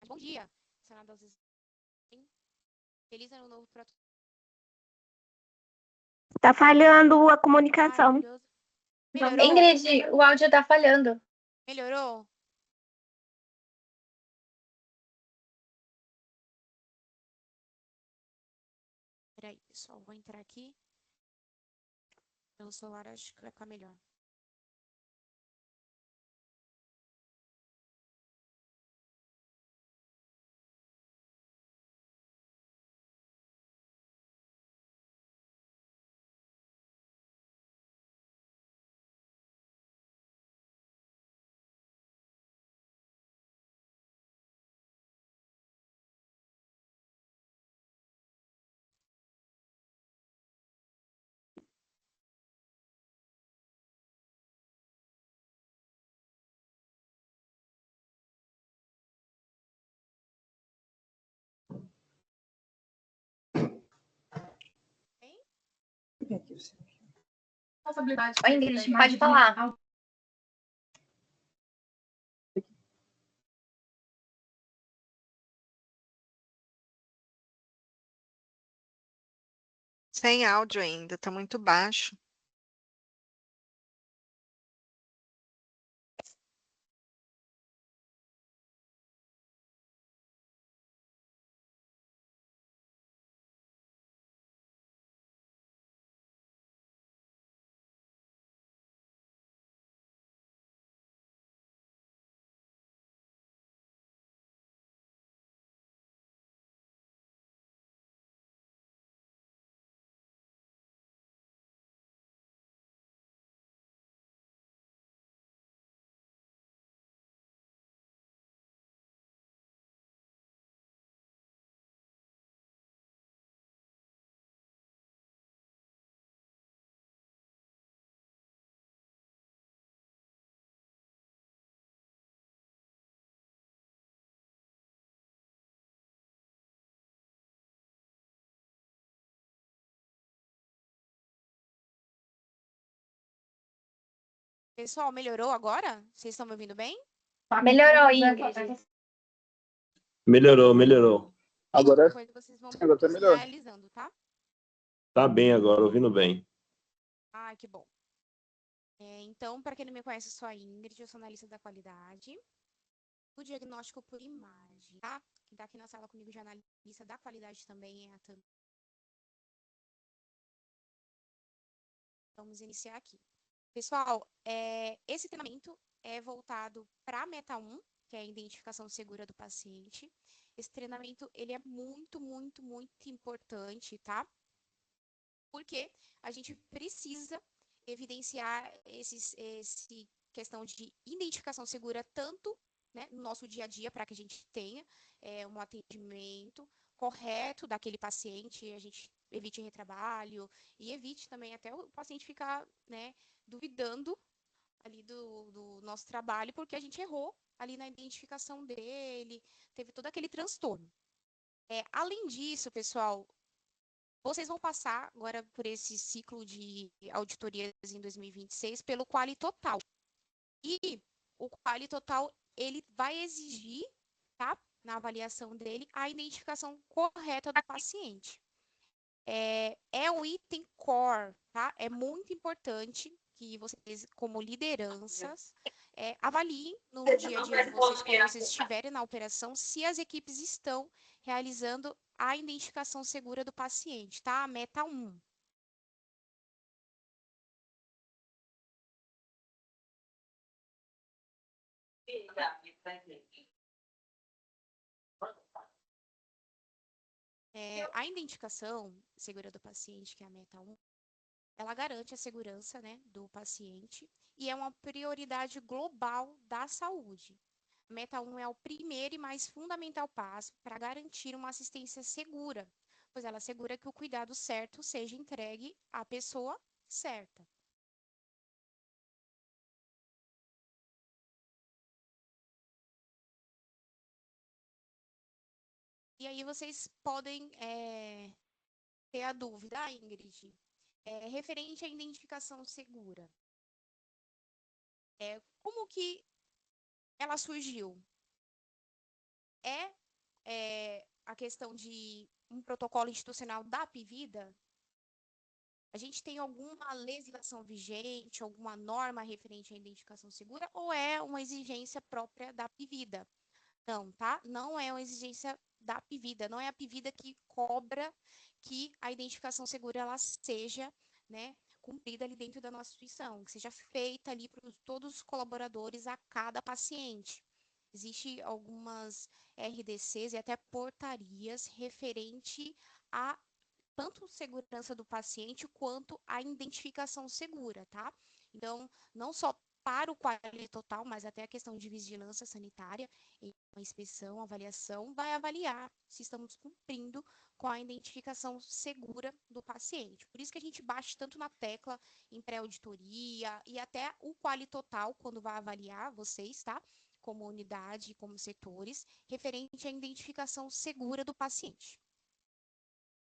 Bom dia. Feliz ano novo para todos. Tá falhando a comunicação. Maravilhoso. Melhorou? Ingrid, o áudio tá falhando. Melhorou? Peraí, pessoal, vou entrar aqui. Pelo celular acho que vai ficar melhor. Oi, Ingrid, pode falar. Sem áudio ainda, tá muito baixo. Pessoal, melhorou agora? Vocês estão me ouvindo bem? Melhorou, Ingrid. Melhorou. Agora Depois vocês vão tá melhor. finalizando, tá? Tá bem agora, ouvindo bem. Ah, que bom. Então, para quem não me conhece, eu sou a Ingrid, eu sou analista da qualidade do diagnóstico por imagem, tá? Quem tá aqui na sala comigo de analista da qualidade também é a Tami. Vamos iniciar aqui. Pessoal, esse treinamento é voltado para a Meta 1, que é a identificação segura do paciente. Esse treinamento, ele é muito, muito, muito importante, tá? Porque a gente precisa evidenciar esse questão de identificação segura tanto, né, no nosso dia a dia, para que a gente tenha um atendimento correto daquele paciente, a gente evite retrabalho e evite também até o paciente ficar, né, duvidando ali do nosso trabalho, porque a gente errou ali na identificação dele, teve todo aquele transtorno. Além disso, pessoal, vocês vão passar agora por esse ciclo de auditorias em 2026 pelo Quali Total. E o Quali Total, ele vai exigir, tá, na avaliação dele, a identificação correta do paciente. É um item core, tá? É muito importante que vocês, como lideranças, avaliem no dia a dia de vocês, quando vocês estiverem na operação, se as equipes estão realizando a identificação segura do paciente, tá? A meta 1. A identificação segura do paciente, que é a meta 1, ela garante a segurança, né, do paciente e é uma prioridade global da saúde. A meta 1 é o primeiro e mais fundamental passo para garantir uma assistência segura, pois ela assegura que o cuidado certo seja entregue à pessoa certa. E aí vocês podem ter a dúvida, Ingrid, referente à identificação segura. Como que ela surgiu? a questão de um protocolo institucional da Apvida? A gente tem alguma legislação vigente, alguma norma referente à identificação segura, ou é uma exigência própria da Apvida? Não, tá? Não é uma exigência da Apvida, não é a Apvida que cobra que a identificação segura ela seja, né, cumprida ali dentro da nossa instituição, que seja feita ali para todos os colaboradores a cada paciente. Existem algumas RDCs e até portarias referente a tanto segurança do paciente quanto a identificação segura, tá? Então, não só para o quality total, mas até a questão de vigilância sanitária, em uma inspeção, avaliação, vai avaliar se estamos cumprindo com a identificação segura do paciente. Por isso que a gente bate tanto na tecla em pré-auditoria e até o quality total, quando vai avaliar vocês, tá? Como unidade, como setores, referente à identificação segura do paciente.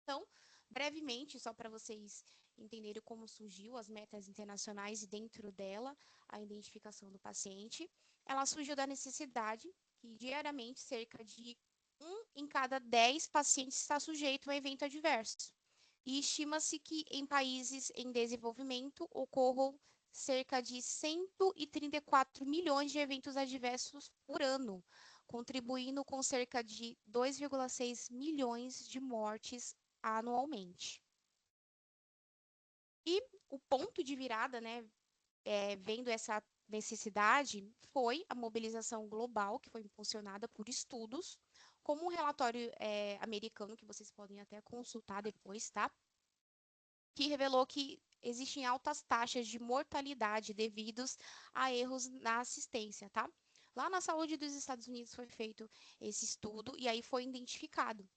Então, brevemente, só para vocês entenderem como surgiu as metas internacionais e dentro dela a identificação do paciente, ela surgiu da necessidade que diariamente cerca de 1 em cada 10 pacientes está sujeito a evento adverso. E estima-se que em países em desenvolvimento ocorram cerca de 134 milhões de eventos adversos por ano, contribuindo com cerca de 2,6 milhões de mortes anualmente. E o ponto de virada, né, vendo essa necessidade, foi a mobilização global, que foi impulsionada por estudos, como um relatório americano, que vocês podem até consultar depois, tá? Que revelou que existem altas taxas de mortalidade devidos a erros na assistência, tá? Lá na saúde dos Estados Unidos foi feito esse estudo e aí foi identificado.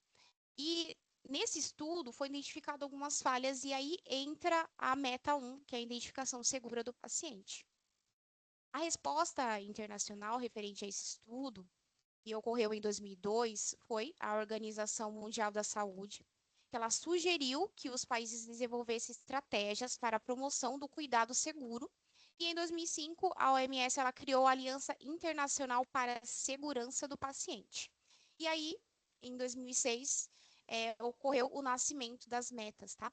E nesse estudo foi identificado algumas falhas e aí entra a meta 1, que é a identificação segura do paciente. A resposta internacional referente a esse estudo, que ocorreu em 2002, foi a Organização Mundial da Saúde, que ela sugeriu que os países desenvolvessem estratégias para a promoção do cuidado seguro. E em 2005, a OMS ela criou a Aliança Internacional para a Segurança do Paciente. E aí, em 2006, ocorreu o nascimento das metas, tá?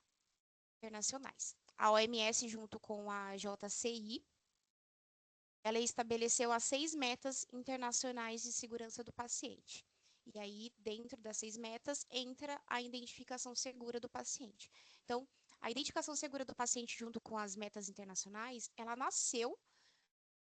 Internacionais. A OMS, junto com a JCI, ela estabeleceu as 6 metas internacionais de segurança do paciente. E aí, dentro das 6 metas, entra a identificação segura do paciente. Então, a identificação segura do paciente, junto com as metas internacionais, ela nasceu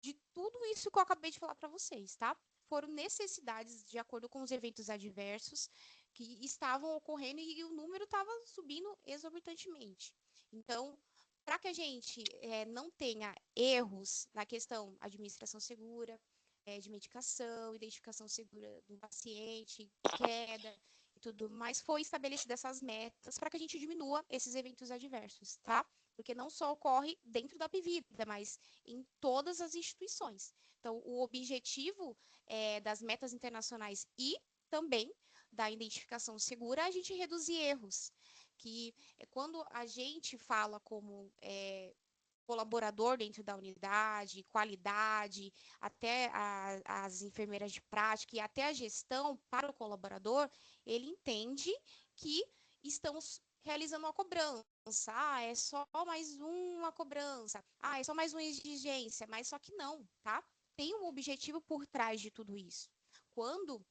de tudo isso que eu acabei de falar para vocês, tá? Foram necessidades de acordo com os eventos adversos que estavam ocorrendo e o número estava subindo exorbitantemente. Então, para que a gente não tenha erros na questão administração segura, de medicação, identificação segura do paciente, queda e tudo mais, foi estabelecida essas metas para que a gente diminua esses eventos adversos, tá? Porque não só ocorre dentro da Apvida, mas em todas as instituições. Então, o objetivo das metas internacionais e também da identificação segura é a gente reduzir erros, que quando a gente fala como colaborador dentro da unidade, qualidade, até as enfermeiras de prática e até a gestão para o colaborador, ele entende que estamos realizando uma cobrança. Ah, é só mais uma cobrança. Ah, é só mais uma exigência. Mas só que não, tá? Tem um objetivo por trás de tudo isso. Quando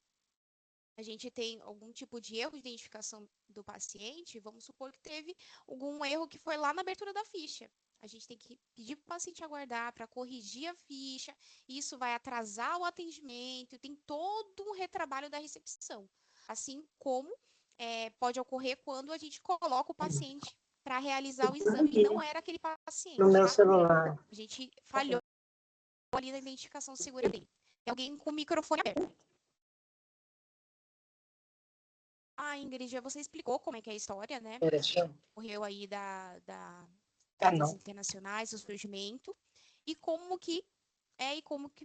a gente tem algum tipo de erro de identificação do paciente, vamos supor que teve algum erro que foi lá na abertura da ficha. A gente tem que pedir para o paciente aguardar para corrigir a ficha, isso vai atrasar o atendimento, tem todo um retrabalho da recepção. Assim como pode ocorrer quando a gente coloca o paciente para realizar o exame e não era aquele paciente. No meu tá? celular. A gente falhou ali na identificação segura dele. Tem alguém com o microfone aberto. Ingrid, você explicou como é que é a história, né? Ocorreu aí das internacionais, do surgimento, e como que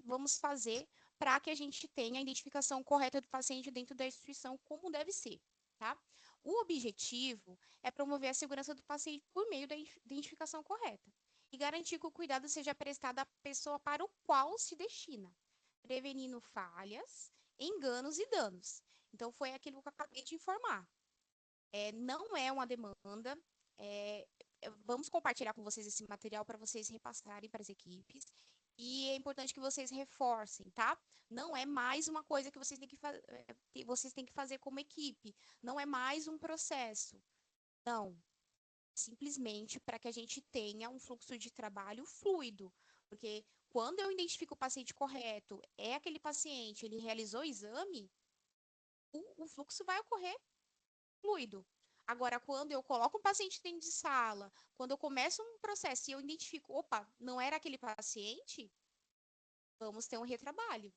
vamos fazer para que a gente tenha a identificação correta do paciente dentro da instituição, como deve ser, tá? O objetivo é promover a segurança do paciente por meio da identificação correta e garantir que o cuidado seja prestado à pessoa para o qual se destina, prevenindo falhas enganos e danos. Então, foi aquilo que eu acabei de informar. Não é uma demanda. Vamos compartilhar com vocês esse material para vocês repassarem para as equipes. E é importante que vocês reforcem, tá? Não é mais uma coisa que vocês têm que fazer como equipe. Não é mais um processo. Não. Simplesmente para que a gente tenha um fluxo de trabalho fluido. Porque quando eu identifico o paciente correto, é aquele paciente, ele realizou o exame, o fluxo vai ocorrer fluido. Agora, quando eu coloco um paciente dentro de sala, quando eu começo um processo e eu identifico, opa, não era aquele paciente, vamos ter um retrabalho.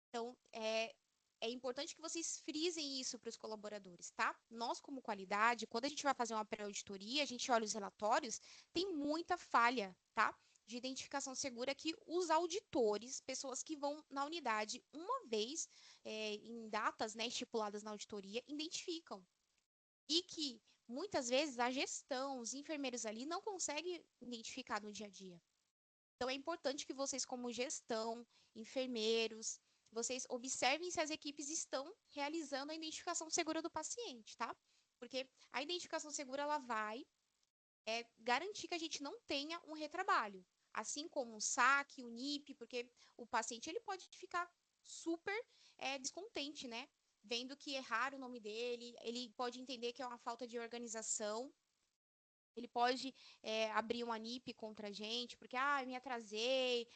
Então, é importante que vocês frisem isso para os colaboradores, tá? Nós, como qualidade, quando a gente vai fazer uma pré-auditoria, a gente olha os relatórios, tem muita falha, tá? De identificação segura que os auditores, pessoas que vão na unidade uma vez, em datas, né, estipuladas na auditoria, identificam. E que, muitas vezes, a gestão, os enfermeiros ali não conseguem identificar no dia a dia. Então, é importante que vocês, como gestão, enfermeiros, vocês observem se as equipes estão realizando a identificação segura do paciente, tá? Porque a identificação segura, ela vai garantir que a gente não tenha um retrabalho. Assim como o SAC, o NIP, porque o paciente, ele pode ficar super descontente, né? Vendo que erraram o nome dele, ele pode entender que é uma falta de organização. Ele pode abrir uma NIP contra a gente, porque, me atrasei,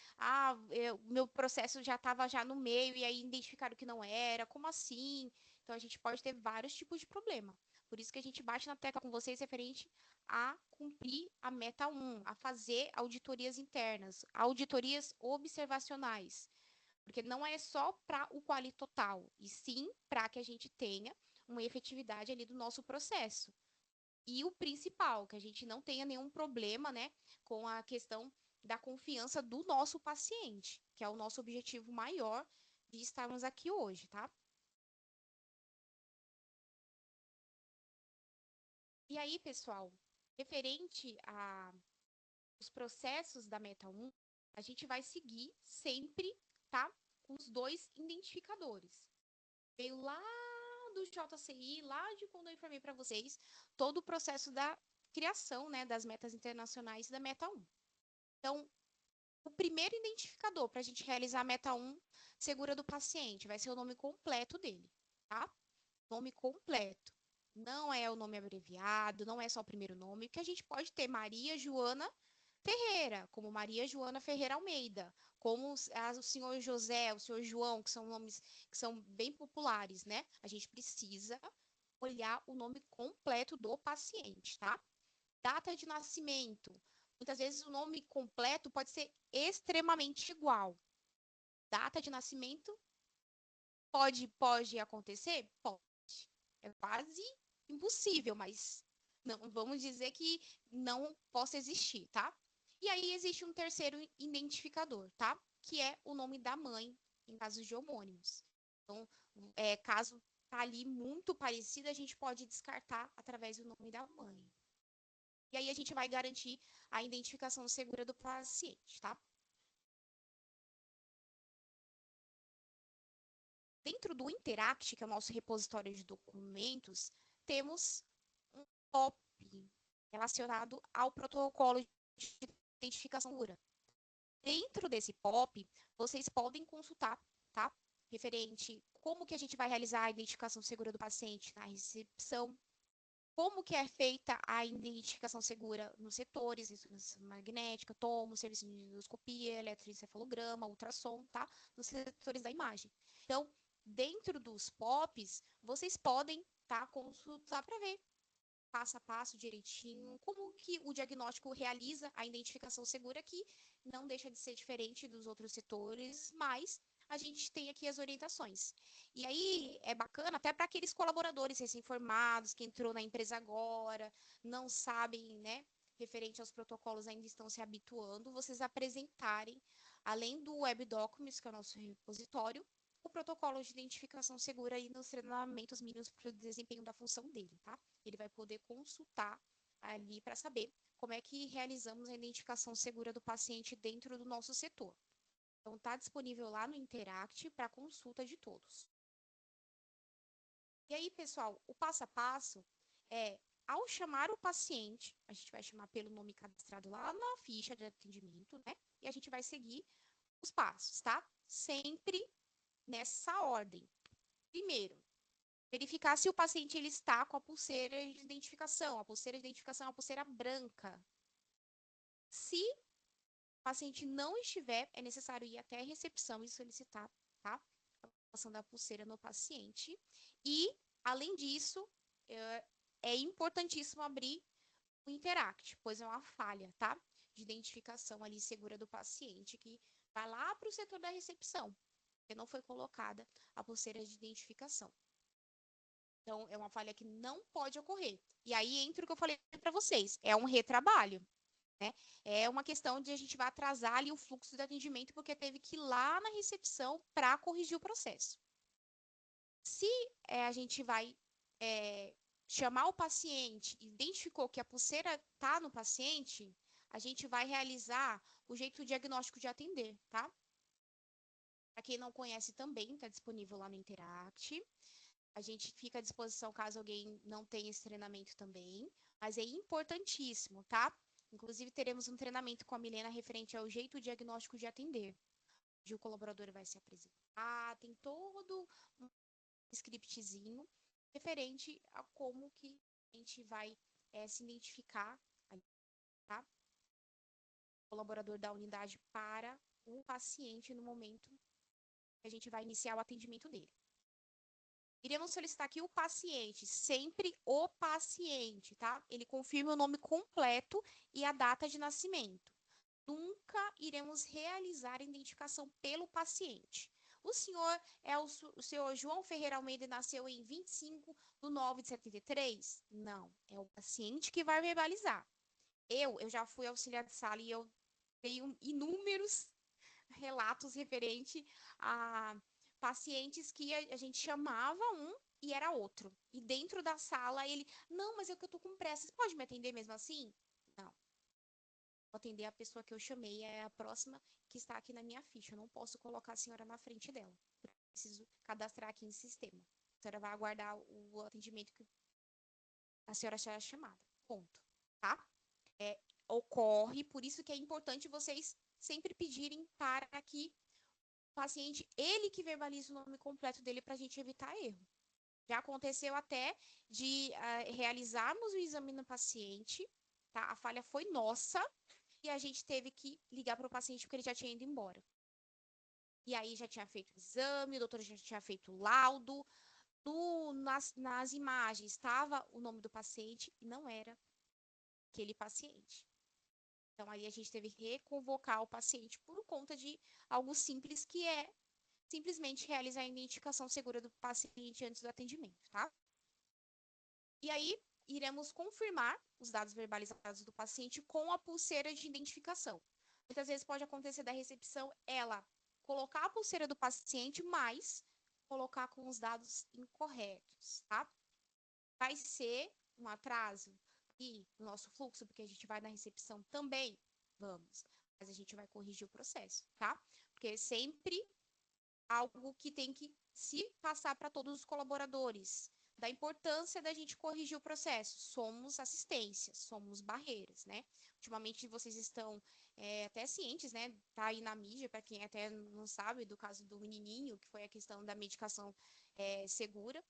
meu processo já estava já no meio, e aí identificaram que não era, como assim? Então, a gente pode ter vários tipos de problema. Por isso que a gente bate na tecla com vocês referente a cumprir a meta 1, a fazer auditorias internas, auditorias observacionais. Porque não é só para o quali total, e sim para que a gente tenha uma efetividade ali do nosso processo. E o principal, que a gente não tenha nenhum problema, né, com a questão da confiança do nosso paciente, que é o nosso objetivo maior de estarmos aqui hoje, tá? E aí, pessoal, referente aos processos da Meta 1, a gente vai seguir sempre, tá, com os dois identificadores. Veio lá do JCI, lá de quando eu informei para vocês, todo o processo da criação, né, das metas internacionais da Meta 1. Então, o primeiro identificador para a gente realizar a Meta 1 segura do paciente vai ser o nome completo dele, tá? Nome completo. Não é o nome abreviado, não é só o primeiro nome, que a gente pode ter Maria Joana Ferreira, como Maria Joana Ferreira Almeida, como o senhor José, o senhor João, que são nomes que são bem populares, né? A gente precisa olhar o nome completo do paciente, tá? Data de nascimento. Muitas vezes o nome completo pode ser extremamente igual. Data de nascimento pode acontecer? Pode. É quase impossível, mas não vamos dizer que não possa existir, tá? E aí existe um terceiro identificador, tá? Que é o nome da mãe, em casos de homônimos. Então, caso tá ali muito parecido, a gente pode descartar através do nome da mãe. E aí a gente vai garantir a identificação segura do paciente, tá? Dentro do Interact, que é o nosso repositório de documentos, temos um POP relacionado ao protocolo de identificação segura. Dentro desse POP, vocês podem consultar, tá? Referente como que a gente vai realizar a identificação segura do paciente na recepção, como que é feita a identificação segura nos setores, ressonância magnética, tomo, serviço de endoscopia, eletroencefalograma, ultrassom, tá? Nos setores da imagem. Então, dentro dos POPs, vocês podem, tá, consultar para ver passo a passo direitinho, como que o diagnóstico realiza a identificação segura, que não deixa de ser diferente dos outros setores, mas a gente tem aqui as orientações. E aí é bacana até para aqueles colaboradores recém-formados que entrou na empresa agora, não sabem, né, referente aos protocolos, ainda estão se habituando, vocês apresentarem, além do Web Documents, que é o nosso repositório, o protocolo de identificação segura aí nos treinamentos mínimos para o desempenho da função dele, tá? Ele vai poder consultar ali para saber como é que realizamos a identificação segura do paciente dentro do nosso setor. Então, está disponível lá no Interact para consulta de todos. E aí, pessoal, o passo a passo é, ao chamar o paciente, a gente vai chamar pelo nome cadastrado lá na ficha de atendimento, né? E a gente vai seguir os passos, tá? Sempre nessa ordem. Primeiro, verificar se o paciente ele está com a pulseira de identificação. A pulseira de identificação é uma pulseira branca. Se o paciente não estiver, é necessário ir até a recepção e solicitar, tá? A colocação da pulseira no paciente. E, além disso, é importantíssimo abrir o Interact, pois é uma falha, tá? De identificação ali segura do paciente, que vai lá para o setor da recepção, porque não foi colocada a pulseira de identificação. Então, é uma falha que não pode ocorrer. E aí entra o que eu falei para vocês, é um retrabalho, né? É uma questão de a gente vai atrasar ali o fluxo de atendimento, porque teve que ir lá na recepção para corrigir o processo. Se a gente vai chamar o paciente, identificou que a pulseira está no paciente, a gente vai realizar o jeito diagnóstico de atender, tá? Para quem não conhece também, está disponível lá no Interact. A gente fica à disposição caso alguém não tenha esse treinamento também, mas é importantíssimo, tá? Inclusive, teremos um treinamento com a Milena referente ao jeito diagnóstico de atender, onde o colaborador vai se apresentar, tem todo um scriptzinho referente a como que a gente vai se identificar, tá? O colaborador da unidade para o paciente no momento que a gente vai iniciar o atendimento dele. Iremos solicitar aqui o paciente, sempre o paciente, tá? Ele confirma o nome completo e a data de nascimento. Nunca iremos realizar a identificação pelo paciente. O senhor é o senhor João Ferreira Almeida e nasceu em 25/9/73? Não, é o paciente que vai verbalizar. Eu já fui auxiliar de sala e eu tenho inúmeros relatos referente a pacientes que a gente chamava um e era outro. E dentro da sala ele, não, mas é que eu tô com pressa, você pode me atender mesmo assim? Não. Vou atender a pessoa que eu chamei, é a próxima que está aqui na minha ficha. Eu não posso colocar a senhora na frente dela. Preciso cadastrar aqui em sistema. A senhora vai aguardar o atendimento que a senhora será chamada. Ponto. Tá? Ocorre, por isso que é importante vocês sempre pedirem para que o paciente, ele que verbalize o nome completo dele para a gente evitar erro. Já aconteceu até de realizarmos o exame no paciente, tá? A falha foi nossa e a gente teve que ligar para o paciente porque ele já tinha ido embora. E aí já tinha feito o exame, o doutor já tinha feito o laudo, nas imagens estava o nome do paciente e não era aquele paciente. Então, aí a gente teve que reconvocar o paciente por conta de algo simples, que é simplesmente realizar a identificação segura do paciente antes do atendimento, tá? E aí, iremos confirmar os dados verbalizados do paciente com a pulseira de identificação. Muitas vezes pode acontecer da recepção ela colocar a pulseira do paciente, mas colocar com os dados incorretos, tá? Vai ser um atraso e no nosso fluxo, porque a gente vai na recepção também, vamos, mas a gente vai corrigir o processo, tá? Porque é sempre algo que tem que se passar para todos os colaboradores, da importância da gente corrigir o processo. Somos assistência, somos barreiras, né? Ultimamente vocês estão até cientes, né? Tá aí na mídia, para quem até não sabe, do caso do menininho, que foi a questão da medicação segura.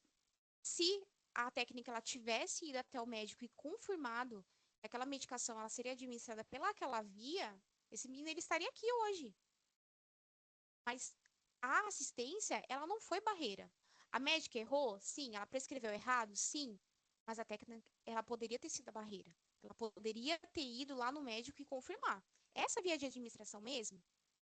Se a técnica ela tivesse ido até o médico e confirmado que aquela medicação ela seria administrada pelaquela via, esse menino ele estaria aqui hoje. Mas a assistência, ela não foi barreira. A médica errou? Sim. Ela prescreveu errado? Sim. Mas a técnica, ela poderia ter sido a barreira. Ela poderia ter ido lá no médico e confirmar. Essa via de administração mesmo,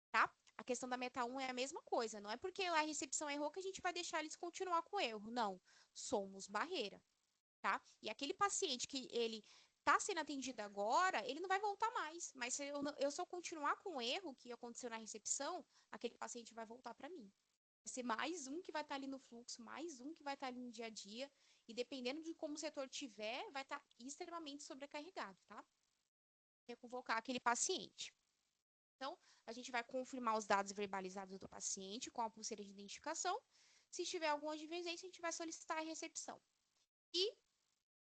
tá? A questão da meta 1 é a mesma coisa. Não é porque a recepção errou que a gente vai deixar eles continuar com o erro. Não. Somos barreira, tá? E aquele paciente que ele está sendo atendido agora, ele não vai voltar mais. Mas se eu continuar com o erro que aconteceu na recepção, aquele paciente vai voltar para mim. Vai ser mais um que vai estar ali no fluxo, mais um que vai estar ali no dia a dia. E dependendo de como o setor tiver, vai estar extremamente sobrecarregado, tá? Reconvocar aquele paciente. Então, a gente vai confirmar os dados verbalizados do paciente com a pulseira de identificação. Se tiver alguma divergência, a gente vai solicitar a recepção. E,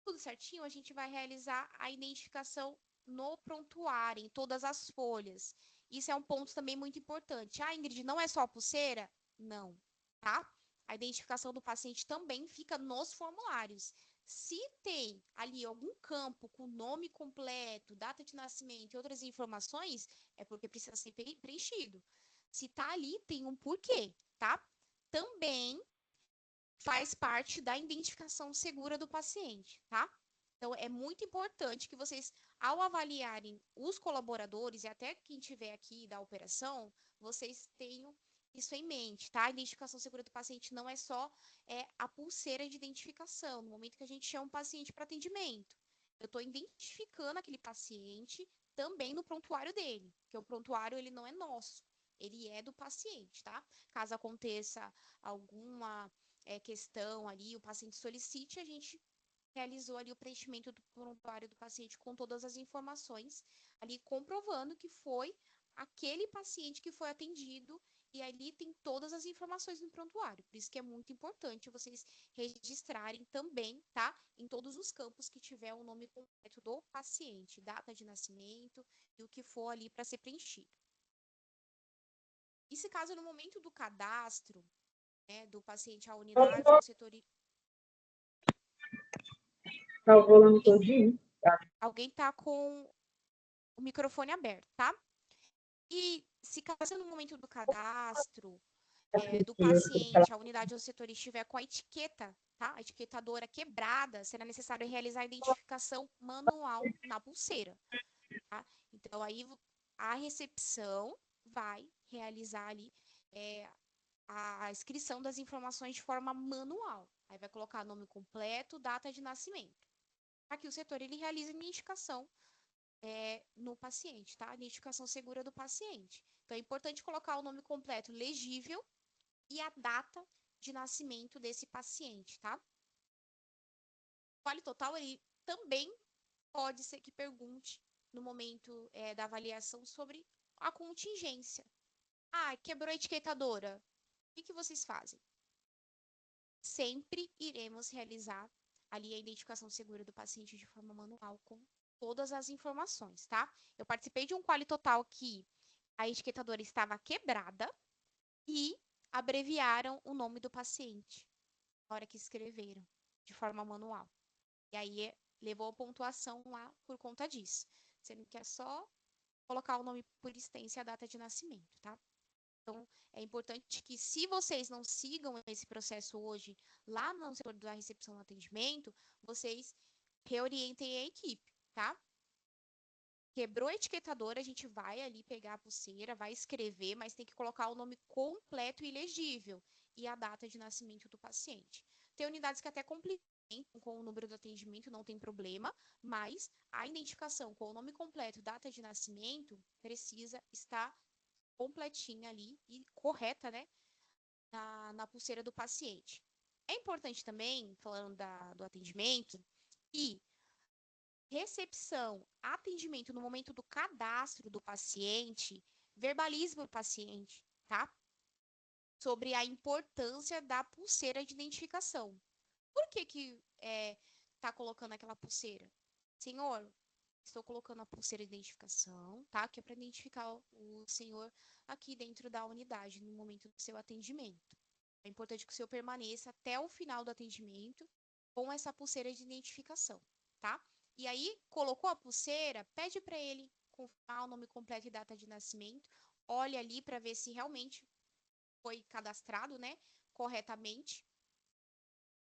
tudo certinho, a gente vai realizar a identificação no prontuário, em todas as folhas. Isso é um ponto também muito importante. Ah, Ingrid, não é só a pulseira? Não, tá? A identificação do paciente também fica nos formulários. Se tem ali algum campo com nome completo, data de nascimento e outras informações, é porque precisa ser preenchido. Se tá ali, tem um porquê, tá? Também faz parte da identificação segura do paciente, tá? Então, é muito importante que vocês, ao avaliarem os colaboradores e até quem estiver aqui da operação, vocês tenham isso em mente, tá? A identificação segura do paciente não é só a pulseira de identificação. No momento que a gente chama um paciente para atendimento, eu estou identificando aquele paciente também no prontuário dele, porque o prontuário ele não é nosso, ele é do paciente, tá? Caso aconteça alguma questão ali, o paciente solicite, a gente realizou ali o preenchimento do prontuário do paciente com todas as informações, ali comprovando que foi aquele paciente que foi atendido e ali tem todas as informações no prontuário. Por isso que é muito importante vocês registrarem também, tá? Em todos os campos que tiver o nome completo do paciente, data de nascimento e o que for ali para ser preenchido. E se caso no momento do cadastro, né, do paciente a unidade ou setor... Tá o volume todinho? Alguém tá com o microfone aberto, tá? E se caso no momento do cadastro do paciente, a unidade ou setor estiver com a etiqueta, tá? A etiquetadora quebrada, será necessário realizar a identificação manual na pulseira, tá? Então, aí a recepção vai realizar ali a inscrição das informações de forma manual. Aí vai colocar nome completo, data de nascimento. Aqui o setor, ele realiza a identificação no paciente, tá? A identificação segura do paciente. Então, é importante colocar o nome completo legível e a data de nascimento desse paciente, tá? O Vale Total, ele também pode ser que pergunte no momento da avaliação sobre a contingência. Ah, quebrou a etiquetadora. O que vocês fazem? Sempre iremos realizar ali a identificação segura do paciente de forma manual com todas as informações, tá? Eu participei de um Quali Total que a etiquetadora estava quebrada e abreviaram o nome do paciente na hora que escreveram de forma manual. E aí levou a pontuação lá por conta disso. Sendo que é só colocar o nome por extenso e a data de nascimento, tá? Então, é importante que, se vocês não sigam esse processo hoje lá no setor da recepção do atendimento, vocês reorientem a equipe, tá? Quebrou a etiquetadora, a gente vai ali pegar a pulseira, vai escrever, mas tem que colocar o nome completo e legível e a data de nascimento do paciente. Tem unidades que até complementam com o número do atendimento, não tem problema, mas a identificação com o nome completo, data de nascimento, precisa estar completinha ali e correta, né, na pulseira do paciente. É importante também, falando do atendimento, que recepção, atendimento no momento do cadastro do paciente, verbalize para o paciente, tá? Sobre a importância da pulseira de identificação. Por que tá colocando aquela pulseira? Senhor, estou colocando a pulseira de identificação, tá? Que é para identificar o senhor aqui dentro da unidade no momento do seu atendimento. É importante que o senhor permaneça até o final do atendimento com essa pulseira de identificação, tá? E aí, colocou a pulseira, pede para ele confirmar o nome completo e data de nascimento. Olha ali para ver se realmente foi cadastrado, né, corretamente.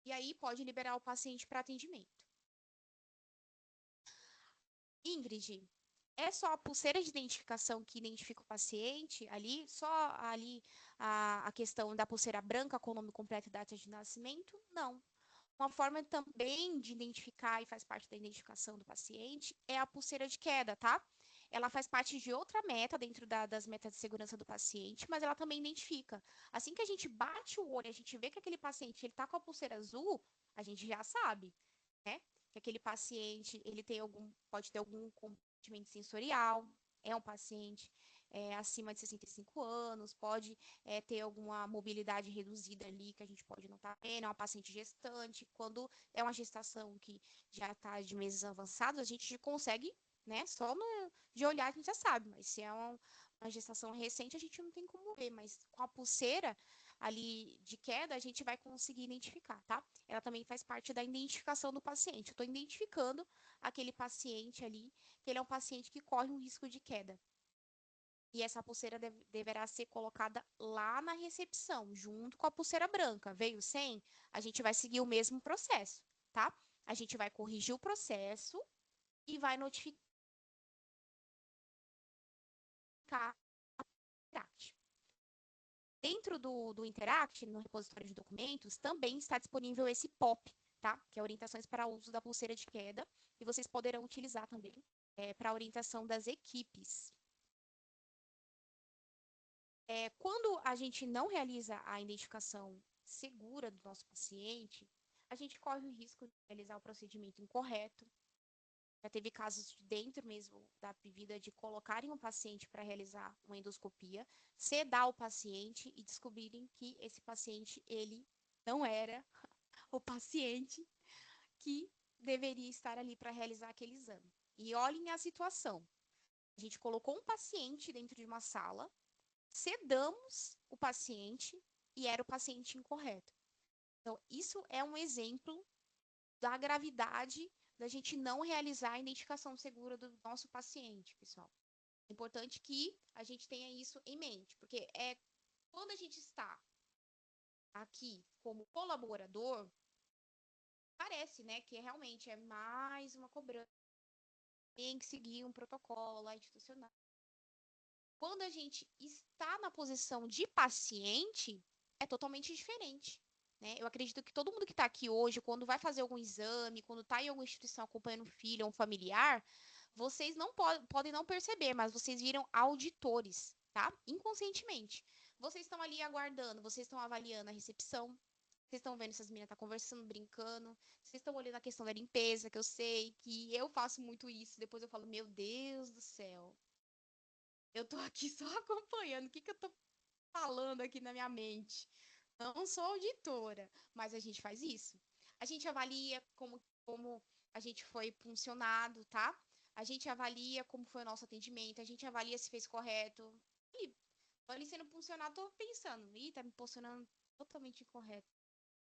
E aí, pode liberar o paciente para atendimento. Ingrid, é só a pulseira de identificação que identifica o paciente ali? Só ali a questão da pulseira branca com o nome completo e data de nascimento? Não. Uma forma também de identificar e faz parte da identificação do paciente é a pulseira de queda, tá? Ela faz parte de outra meta dentro das metas de segurança do paciente, mas ela também identifica. Assim que a gente bate o olho, a gente vê que aquele paciente ele tá com a pulseira azul, a gente já sabe, né? Que aquele paciente ele pode ter algum comprometimento sensorial, é um paciente acima de 65 anos, pode ter alguma mobilidade reduzida ali, que a gente pode não estar vendo, é uma paciente gestante. Quando é uma gestação que já está de meses avançados, a gente consegue, né, de olhar a gente já sabe, mas se é uma gestação recente, a gente não tem como ver, mas com a pulseira ali de queda, a gente vai conseguir identificar, tá? Ela também faz parte da identificação do paciente. Eu estou identificando aquele paciente ali, que ele é um paciente que corre um risco de queda. E essa pulseira deverá ser colocada lá na recepção, junto com a pulseira branca. Veio sem? A gente vai seguir o mesmo processo, tá? A gente vai corrigir o processo e vai notificar a Interact. Dentro do Interact, no repositório de documentos, também está disponível esse POP, tá? Que é orientações para o uso da pulseira de queda, e vocês poderão utilizar também para a orientação das equipes. Quando a gente não realiza a identificação segura do nosso paciente, a gente corre o risco de realizar o procedimento incorreto. Já teve casos dentro mesmo da vida de colocarem um paciente para realizar uma endoscopia, sedar o paciente e descobrirem que esse paciente, ele não era o paciente que deveria estar ali para realizar aquele exame. E olhem a situação. A gente colocou um paciente dentro de uma sala, sedamos o paciente e era o paciente incorreto. Então, isso é um exemplo da gravidade da gente não realizar a identificação segura do nosso paciente, pessoal. É importante que a gente tenha isso em mente, porque quando a gente está aqui como colaborador, parece, né, que realmente é mais uma cobrança, tem que seguir um protocolo institucional. Quando a gente está na posição de paciente, é totalmente diferente. Né? Eu acredito que todo mundo que está aqui hoje, quando vai fazer algum exame, quando está em alguma instituição acompanhando um filho ou um familiar, vocês não podem não perceber, mas vocês viram auditores, tá? Inconscientemente. Vocês estão ali aguardando, vocês estão avaliando a recepção, vocês estão vendo se as meninas estão conversando, brincando, vocês estão olhando a questão da limpeza, que eu sei que eu faço muito isso, depois eu falo, meu Deus do céu, eu tô aqui só acompanhando, o que eu tô falando aqui na minha mente? Não sou auditora, mas a gente faz isso. A gente avalia como a gente foi funcionado, tá? A gente avalia como foi o nosso atendimento, a gente avalia se fez correto. E tô ali sendo funcionado, tô pensando, tá me posicionando totalmente incorreto.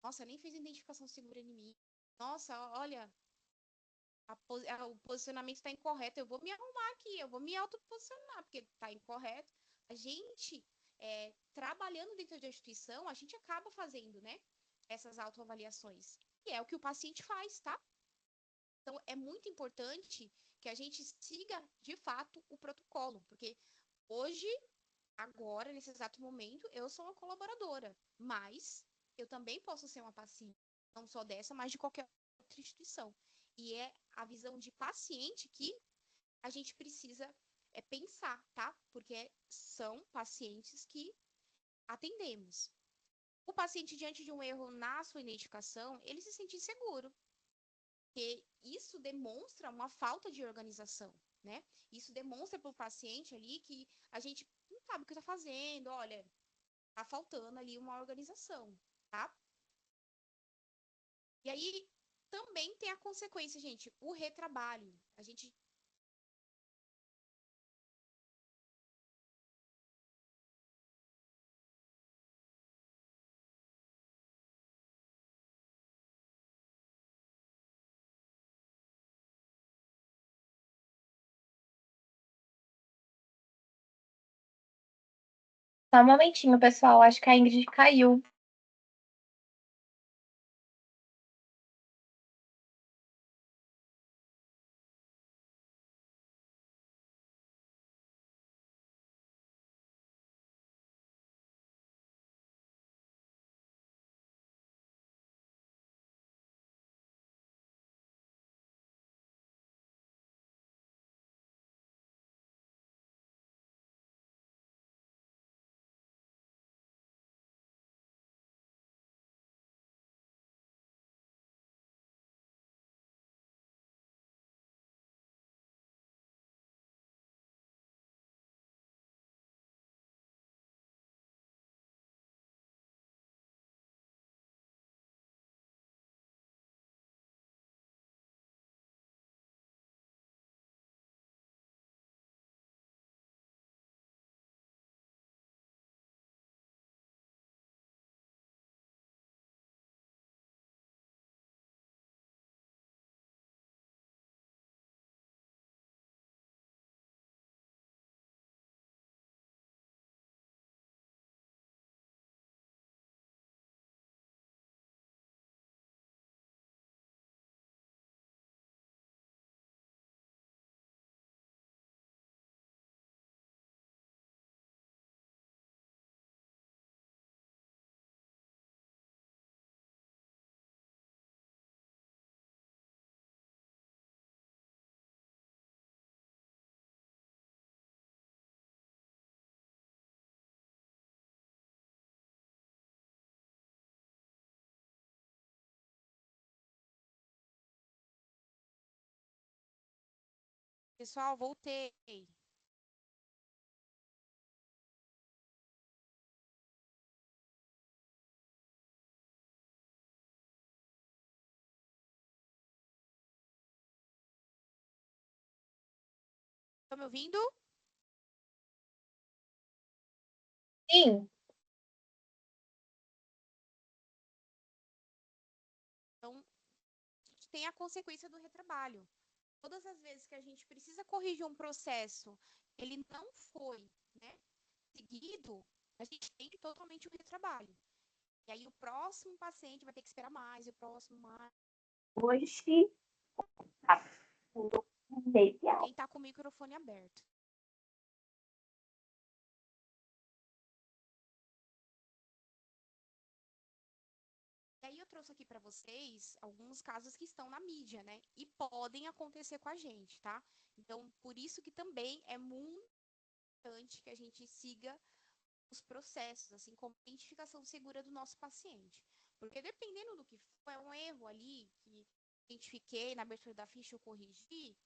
Nossa, nem fez identificação segura em mim. Nossa, olha, o posicionamento está incorreto, eu vou me arrumar aqui, eu vou me autoposicionar, porque está incorreto. A gente, trabalhando dentro da instituição, a gente acaba fazendo, né, essas autoavaliações. E é o que o paciente faz, tá? Então, é muito importante que a gente siga, de fato, o protocolo, porque hoje, agora, nesse exato momento, eu sou uma colaboradora, mas eu também posso ser uma paciente, não só dessa, mas de qualquer outra instituição. E é a visão de paciente que a gente precisa pensar, tá? Porque são pacientes que atendemos. O paciente, diante de um erro na sua identificação, ele se sente inseguro. Porque isso demonstra uma falta de organização, né? Isso demonstra para o paciente ali que a gente não sabe o que está fazendo, olha, tá faltando ali uma organização, tá? E aí também tem a consequência, gente, o retrabalho. A gente Só um momentinho, pessoal. Acho que a Ingrid caiu. Pessoal, voltei. Estão me ouvindo? Sim. Então, a gente tem a consequência do retrabalho. Todas as vezes que a gente precisa corrigir um processo, ele não foi, né, seguido, a gente tem totalmente o retrabalho. E aí o próximo paciente vai ter que esperar mais, e o próximo mais. Hoje, tá tudo meio de aula. Quem está com o microfone aberto. E aí eu trouxe aqui para vocês alguns casos que estão na mídia, né? E podem acontecer com a gente, tá? Então, por isso que também é muito importante que a gente siga os processos, assim como a identificação segura do nosso paciente. Porque dependendo do que for, é um erro ali que identifiquei na abertura da ficha eu corrigi,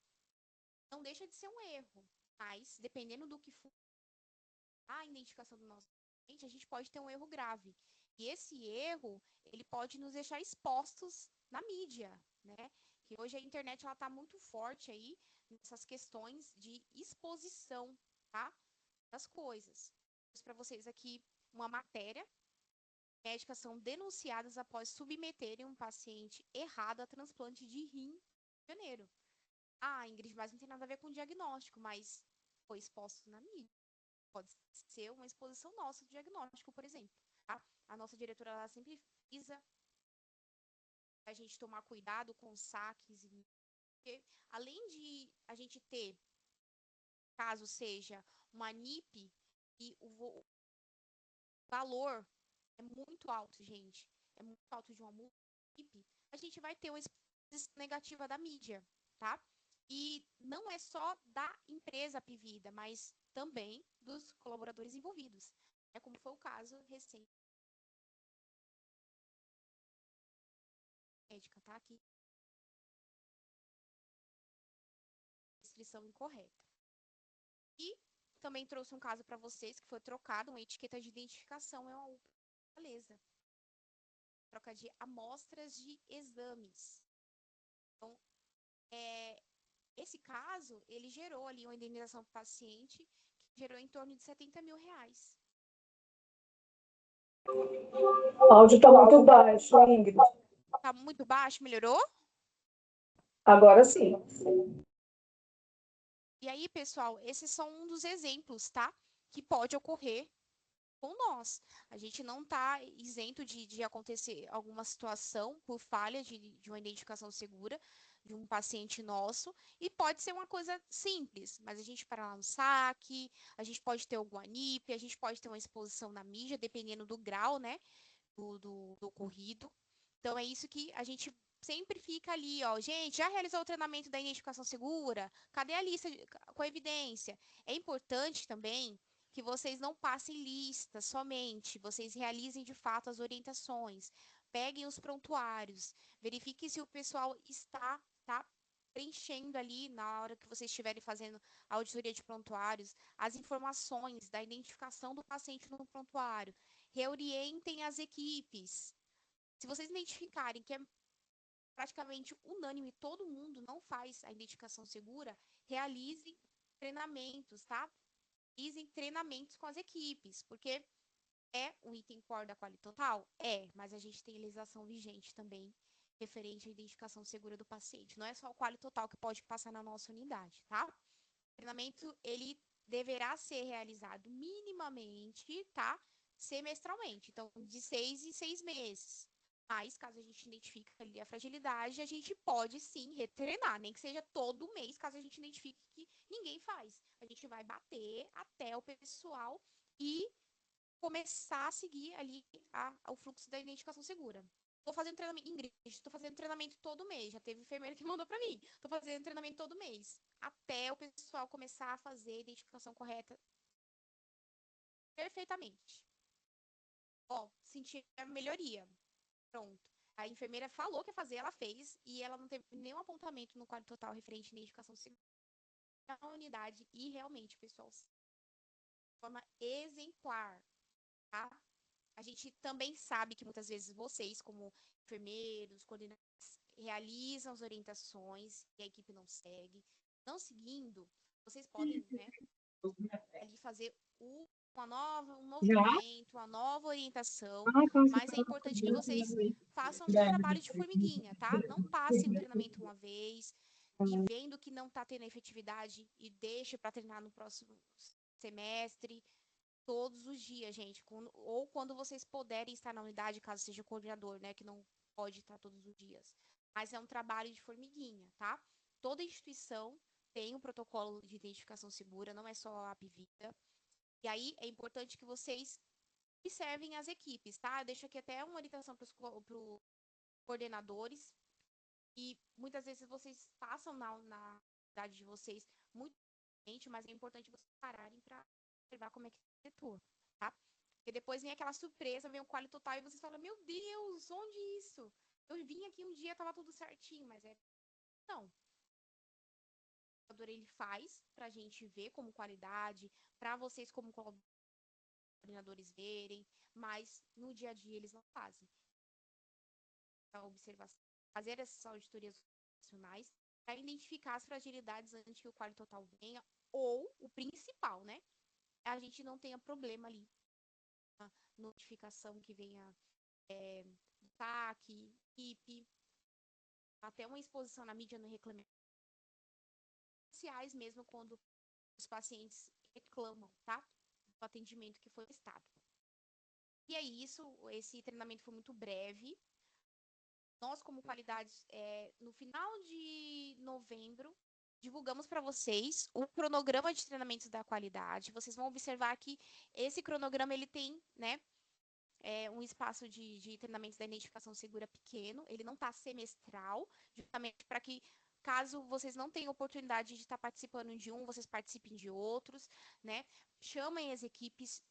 não deixa de ser um erro. Mas, dependendo do que for a identificação do nosso paciente, a gente pode ter um erro grave. E esse erro, ele pode nos deixar expostos na mídia, né? Que hoje a internet, ela tá muito forte aí nessas questões de exposição, tá? Das coisas. Vou para vocês aqui uma matéria. Médicas são denunciadas após submeterem um paciente errado a transplante de rim em janeiro. Ah, Ingrid, mas não tem nada a ver com diagnóstico, mas foi exposto na mídia. Pode ser uma exposição nossa do diagnóstico, por exemplo. Tá? A nossa diretora, ela sempre frisa a gente tomar cuidado com os saques. Porque, além de a gente ter, caso seja uma NIP, e o valor é muito alto, gente. É muito alto de uma NIP, a gente vai ter uma exposição negativa da mídia, tá? E não é só da empresa Pivida, mas também dos colaboradores envolvidos. É como foi o caso recente médica, tá? Aqui. Descrição incorreta. E também trouxe um caso para vocês que foi trocado uma etiqueta de identificação, é uma UPA Fortaleza. Troca de amostras de exames. Então, esse caso, ele gerou ali uma indenização para o paciente, que gerou em torno de R$70 mil. O áudio está muito baixo, Ingrid. Tá muito baixo, melhorou? Agora sim. E aí, pessoal, esses são um dos exemplos, tá? Que pode ocorrer com nós. A gente não está isento de acontecer alguma situação por falha de uma identificação segura de um paciente nosso, e pode ser uma coisa simples, mas a gente para lá no saque, a gente pode ter alguma NIP, a gente pode ter uma exposição na mídia, dependendo do grau, né, do ocorrido. Então, é isso que a gente sempre fica ali, ó, gente, já realizou o treinamento da identificação segura? Cadê a lista com evidência? É importante também que vocês não passem lista somente, vocês realizem de fato as orientações, peguem os prontuários, verifiquem se o pessoal está, tá, preenchendo ali na hora que vocês estiverem fazendo a auditoria de prontuários, as informações da identificação do paciente no prontuário, reorientem as equipes. Se vocês identificarem que é praticamente unânime, todo mundo não faz a identificação segura, realizem treinamentos, tá? Realizem treinamentos com as equipes, porque é um item core da Quali Total? É, mas a gente tem legislação vigente também referente à identificação segura do paciente. Não é só o Quali Total que pode passar na nossa unidade, tá? O treinamento, ele deverá ser realizado minimamente, tá? Semestralmente, então de 6 em 6 meses. Mas, caso a gente identifique ali a fragilidade, a gente pode sim retreinar, nem que seja todo mês, caso a gente identifique que ninguém faz. A gente vai bater até o pessoal e começar a seguir ali o fluxo da identificação segura. Estou fazendo treinamento, Ingrid, estou fazendo treinamento todo mês. Já teve enfermeira que mandou para mim. Estou fazendo treinamento todo mês. Até o pessoal começar a fazer a identificação correta perfeitamente. Ó, senti a melhoria. Pronto. A enfermeira falou que ia fazer, ela fez, e ela não teve nenhum apontamento no quadro total referente à identificação segura. a unidade e realmente, pessoal, de forma exemplar, tá? A gente também sabe que muitas vezes vocês, como enfermeiros, coordenadores, realizam as orientações e a equipe não segue. Não seguindo, vocês podem, né, ali fazer um novo treinamento, uma nova orientação, mas é importante que vocês façam um trabalho de formiguinha, tá? Não passem o treinamento uma vez e vendo que não está tendo efetividade e deixe para treinar no próximo semestre, todos os dias, gente. Ou quando vocês puderem estar na unidade, caso seja coordenador, né, que não pode estar todos os dias. Mas é um trabalho de formiguinha, tá? Toda instituição tem um protocolo de identificação segura, não é só a Apvida. E aí é importante que vocês observem as equipes, tá? Eu deixo aqui até uma orientação para os coordenadores. E muitas vezes vocês passam na unidade de vocês muito gente, mas é importante vocês pararem para observar como é que atua, tá? Porque depois vem aquela surpresa, vem o quali total e vocês falam, meu Deus, onde isso? Eu vim aqui um dia, tava tudo certinho, mas não. O coordenador, ele faz pra gente ver como qualidade, para vocês como coordenadores verem, mas no dia a dia eles não fazem. A observação, fazer essas auditorias operacionais para identificar as fragilidades antes que o quali total venha, ou o principal, né? A gente não tenha problema ali na notificação que venha TAC, IP, até uma exposição na mídia no reclame sociais mesmo quando os pacientes reclamam, tá? Do atendimento que foi prestado. E é isso, esse treinamento foi muito breve. Nós, como qualidade, no final de novembro, divulgamos para vocês o cronograma de treinamentos da qualidade. Vocês vão observar que esse cronograma ele tem, né, um espaço de treinamentos da identificação segura pequeno. Ele não está semestral, justamente para que, caso vocês não tenham oportunidade de estar participando de um, vocês participem de outros, né? Chamem as equipes,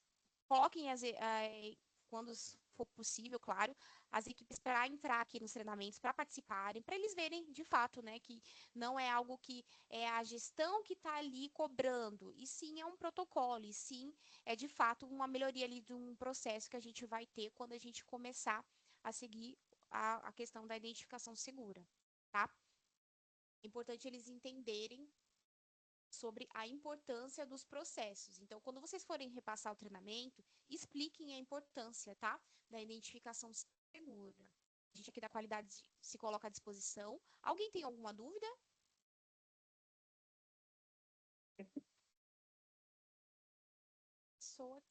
coloquem quando for possível, claro, as equipes para entrar aqui nos treinamentos, para participarem, para eles verem de fato, né, que não é algo que é a gestão que está ali cobrando, e sim é um protocolo, e sim é de fato uma melhoria ali de um processo que a gente vai ter quando a gente começar a seguir a questão da identificação segura, tá? É importante eles entenderem sobre a importância dos processos. Então, quando vocês forem repassar o treinamento, expliquem a importância, tá? Da identificação segura. A gente aqui da qualidade se coloca à disposição. Alguém tem alguma dúvida? Pessoa